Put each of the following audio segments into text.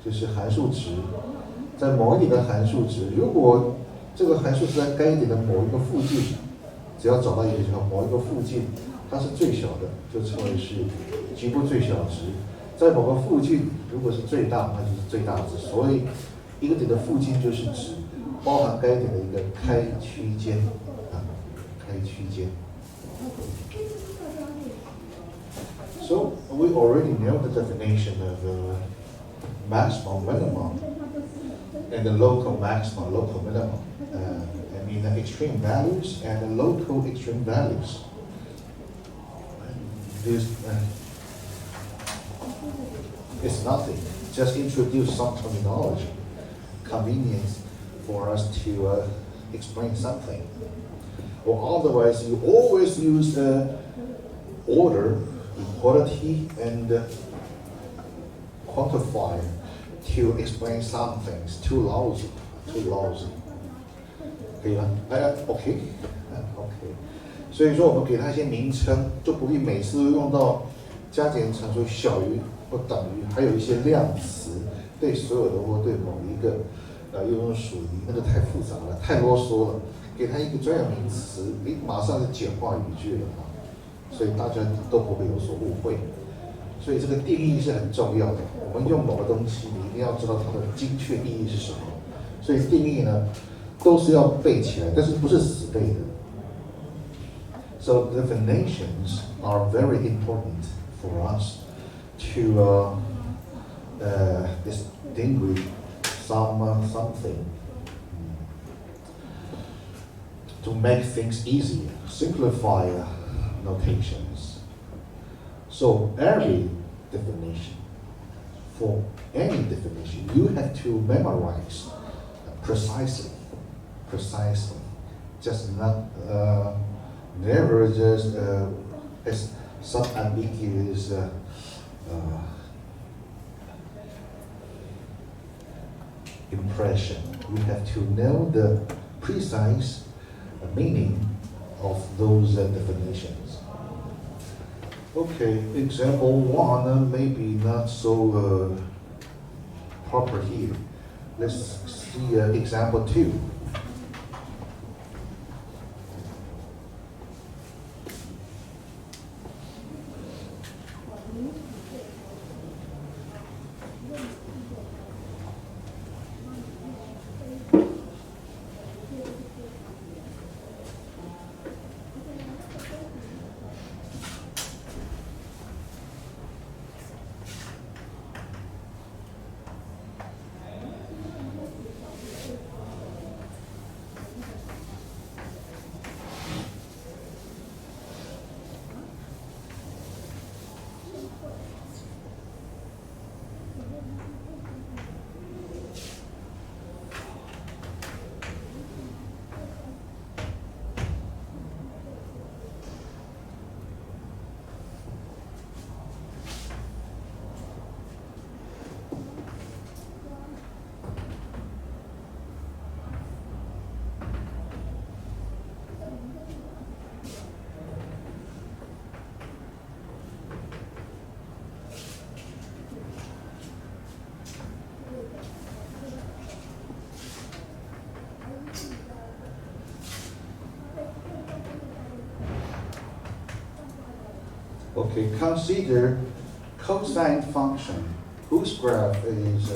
就是函数值，在某一点的函数值，如果这个函数是在该点的某一个附近，只要找到一个就好，某一个附近它是最小的，就称为是局部最小值。在某个附近，如果是最大，那就是最大值。所以一个点的附近就是指包含该点的一个开区间啊，开区间。So we already know the definition of maximum, minimum, and the local maximum, local minimum. I mean the extreme values and the local extreme values. This it's nothing. Just introduce some terminology, convenience for us to explain something. Or otherwise, you always use order, equality, and quantifier to explain some things. Too lousy, too lousy. 可以吗？OK， OK。所以说我们给它一些名称，就不必每次都用到加减乘除小于或等于，还有一些量词，对所有的或对某一个又用属于，那就太复杂了，太啰嗦了。给它一个专有名词，马上就简化语句了啊，所以大家都不会有所误会。所以这个定义是很重要的。我们用某个东西，你一定要知道它的精确意义是什么。所以定义呢，都是要背起来，但是不是死背的。So definitions are very important for us to distinguish something. To make things easier, simplify notations. So every definition, for any definition, you have to memorize precisely. Just not, never just as some ambiguous impression. You have to know the precise meaning of those definitions. Okay, example one maybe not so proper here. Let's see example two. Okay, consider cosine function whose graph is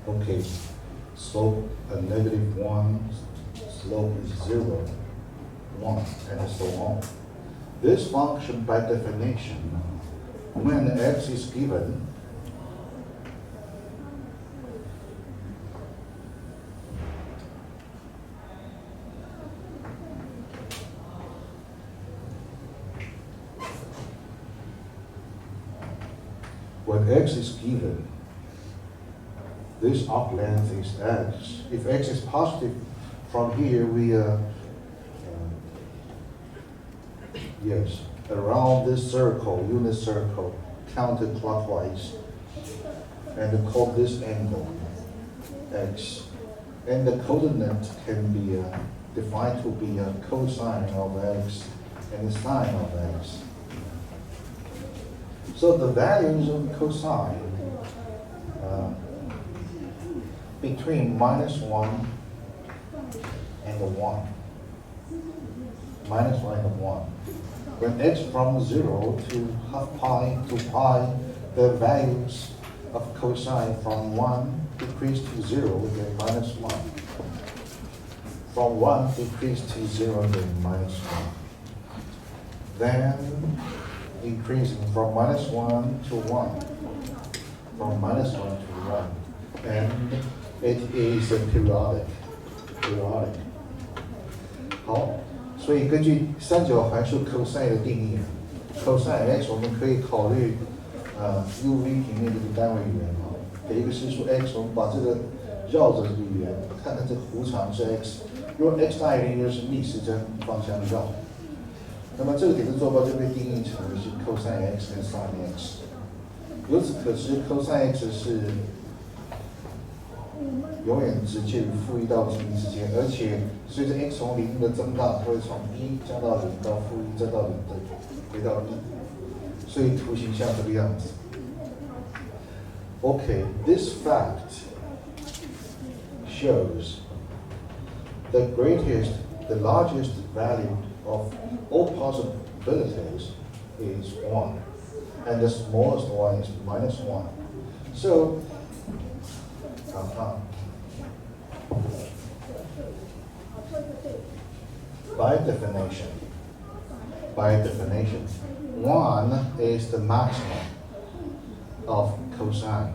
okay, slope -1, slope is 0, 1, and so on. This function, by definition, when x is given, when x is given, this arc length is x. If x is positive, from here we yes, around this circle, unit circle, counterclockwise, and call this angle x. And the coordinate can be defined to be a cosine of x and the sine of x. So the values of cosine between -1 and 1. -1 and 1. When x from 0 to half pi to pi, the values of cosine from 1 decrease to 0, we get -1. From 1 decrease to 0, we get -1. Then increasing from -1 to 1. From -1 to 1. And it is a periodic. 好，所以根据三角函数 cosine 的定义 ，cosine x 我们可以考虑uv 平面这个单位圆啊，给一个实数 x， 我们把这个绕着这个圆，看看这个弧长是 x， 如果 x 大于0就是逆时针方向绕。那么这个点的坐标就被定义成为是 cosine x 跟 sin x。由此可知 ，cosine x 是永远只介于负1到0之间，而且随着 x 从0的增大，它会从1降到0到负1再到0的回到1，所以图形像这个样子。Okay, this fact shows the largest value of all possibilities is 1, and the smallest one is -1. So, by definition, 1 is the maximum of cosine.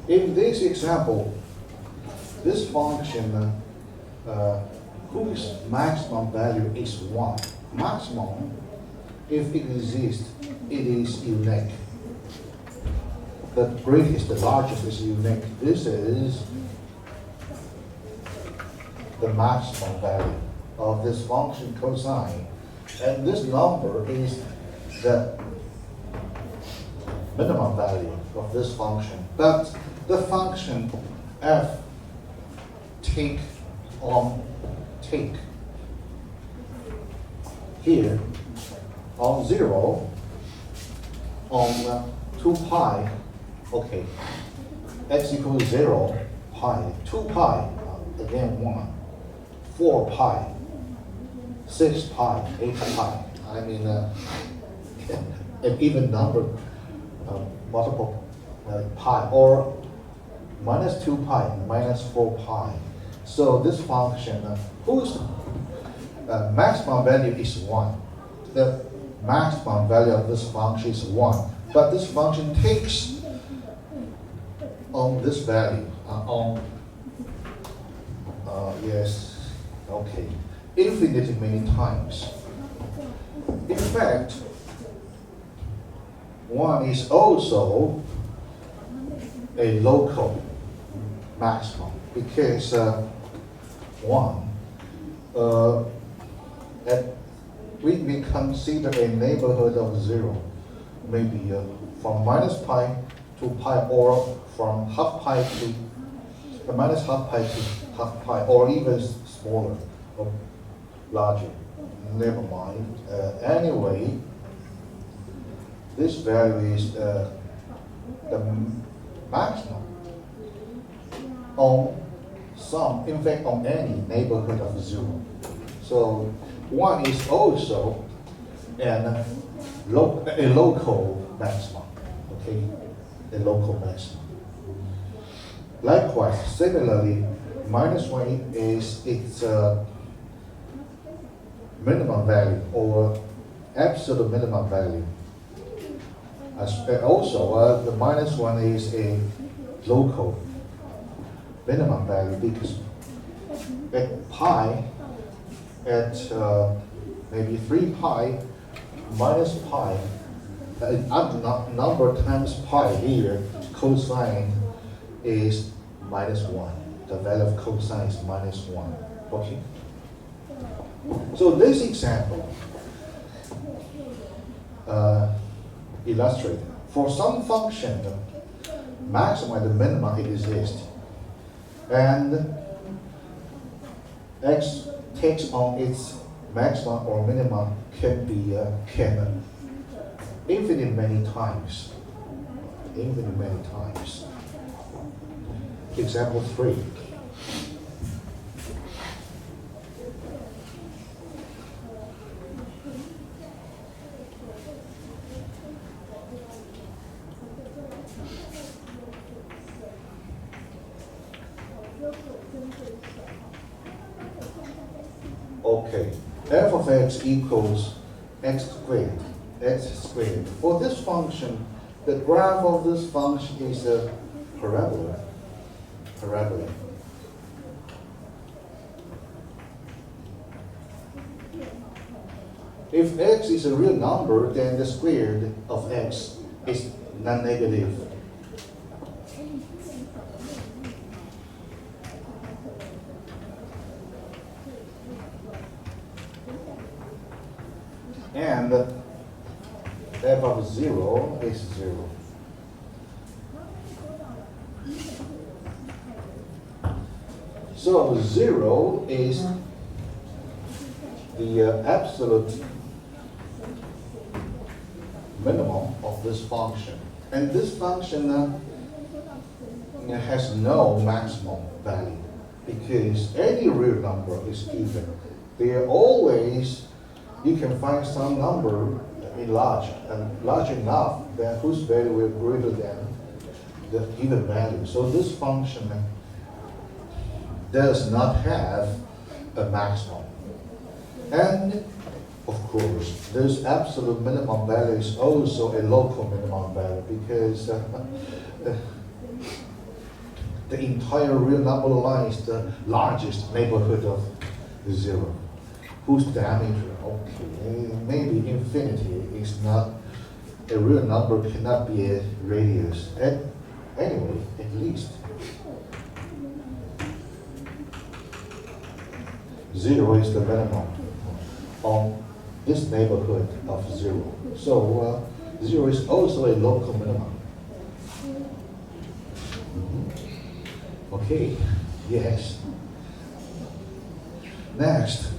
In this example, this function whose maximum value is 1. Maximum, if it exists, it is unique. The greatest, the largest is unique. This is the maximum value of this function cosine. And this number is the minimum value of this function. But the function f take here on 0 on 2 pi, okay, x equals 0, pi, 2 pi, again 1, 4 pi, 6 pi, 8 pi. I mean, an even number, multiple pi, or minus 2 pi, minus 4 pi. So this function, whose maximum value is 1. The maximum value of this function is 1. But this function takes on this value, infinitely many times. In fact, 1 is also a local maximum because 1 we consider a neighborhood of 0, maybe from minus pi to pi, or from half pi to minus half pi to half pi, or even smaller or larger. Never mind. Anyway, this value is the maximum on some, in fact, on any neighborhood of 0. So 1 is also a local maximum, okay? A local maximum. Likewise, similarly, minus 1 is its minimum value or absolute minimum value. Also, the minus 1 is a local minimum value because at pi, at maybe 3 pi minus pi, number times pi here, cosine is minus 1. The value of cosine is minus 1. Okay? So this example illustrates for some function, maximum and minimum exist, and x takes on its maximum or minimum can be infinite many times. Infinite many times. Example 3. Okay, f of x equals x squared, For this function, the graph of this function is a parabola. If x is a real number, then the square root of x is non-negative. And f of 0 is 0. So 0 is the absolute minimum of this function. And this function has no maximum value because any real number is given. They are always, you can find some number large enough that whose value will be greater than the given value. So this function does not have a maximum. And of course, this absolute minimum value is also a local minimum value because the entire real number line is the largest neighborhood of 0, whose diameter, okay, maybe infinity is not a real number, cannot be a radius. Anyway, at least 0 is the minimum on this neighborhood of 0. So 0 is also a local minimum. Okay, yes. Next,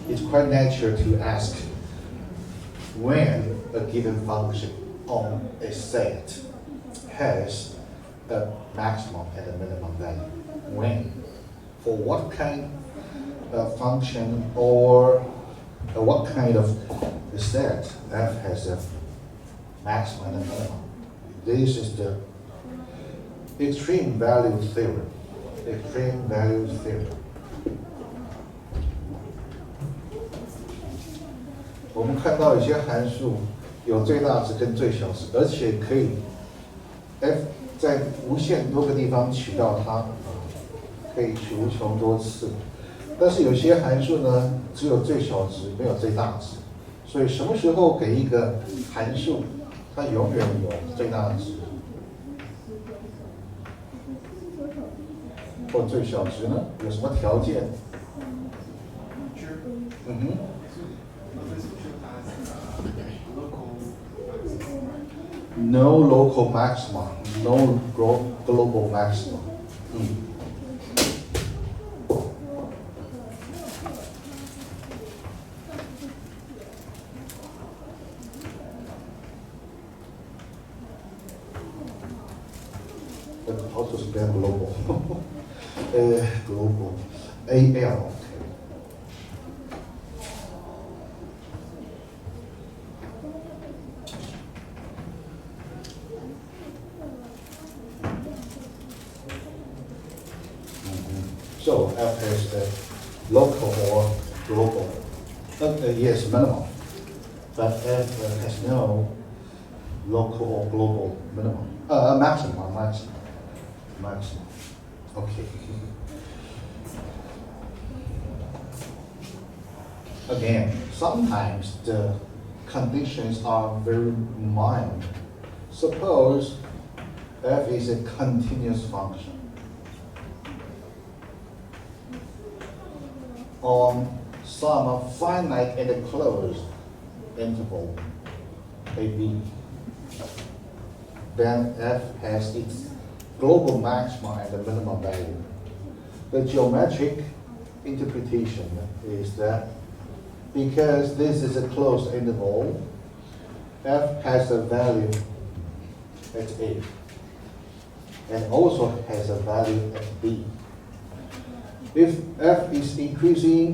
it's quite natural to ask when a given function on a set has a maximum and a minimum value. When? For what kind of function or what kind of set f has a maximum and a minimum? This is the extreme value theorem. Extreme value theorem. 我们看到有些函数有最大值跟最小值，而且可以 f 在无限多个地方取到它，可以取无穷多次。但是有些函数呢，只有最小值，没有最大值。所以什么时候给一个函数，它永远有最大值或最小值呢？有什么条件？嗯哼。No local maxima, no global maxima. 嗯。How to spell global? Global. AL. So F is local or global. Yes, minimum. But F has no local or global minimum. Maximum. Okay. Again, sometimes the conditions are very mild. Suppose F is a continuous function on some finite and closed interval AB. Then F has its global maxima and the minimum value. The geometric interpretation is that because this is a closed interval, F has a value at A and also has a value at B. If F is increasing,